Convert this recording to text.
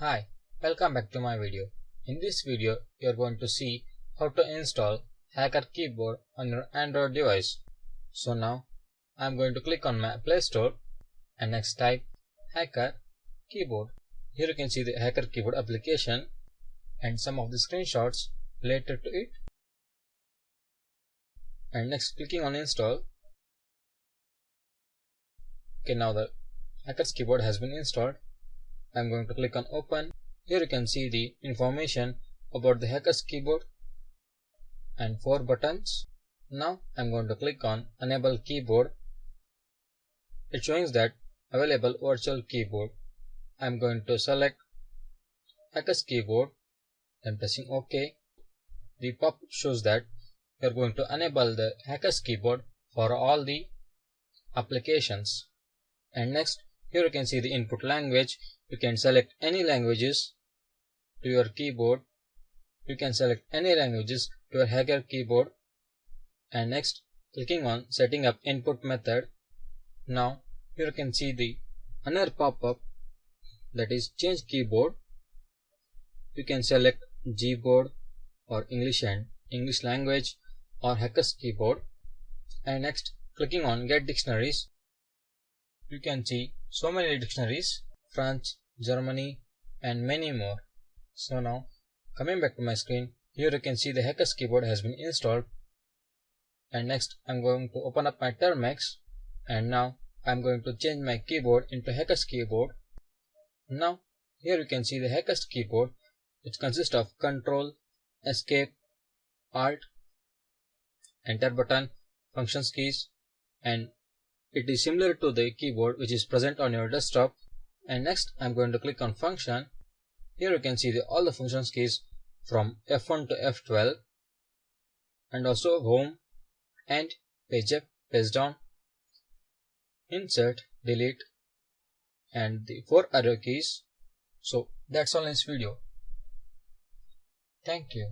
Hi, welcome back to my video. In this video, you are going to see how to install Hacker Keyboard on your Android device. So now, I am going to click on my Play Store and next type Hacker Keyboard. Here you can see the Hacker Keyboard application and some of the screenshots related to it. And next, clicking on install. Okay, now the Hacker's Keyboard has been installed. I am going to click on open. Here you can see the information about the Hacker's Keyboard and 4 buttons. Now I am going to click on enable keyboard. It shows that available virtual keyboard. I am going to select Hacker's Keyboard and pressing OK. The pop shows that you are going to enable the Hacker's Keyboard for all the applications. And next, here you can see the input language. You can select any languages to your keyboard. You can select any languages to your Hacker Keyboard. And next, clicking on setting up input method. Now, here you can see the another pop-up, that is change keyboard. You can select Gboard or English and English language or Hacker's Keyboard. And next, clicking on get dictionaries. You can see so many dictionaries, French, Germany and many more. So now, coming back to my screen, here you can see the Hacker's Keyboard has been installed. And next, I am going to open up my Termux. And now, I am going to change my keyboard into Hacker's Keyboard. Now, here you can see the Hacker's Keyboard, which consists of Control, Escape, Alt, Enter button, functions keys, and it is similar to the keyboard which is present on your desktop. And next, I am going to click on function. Here you can see all the functions keys from F1 to F12, and also home and page up, page down, insert, delete, and the 4 arrow keys. So that's all in this video. Thank you.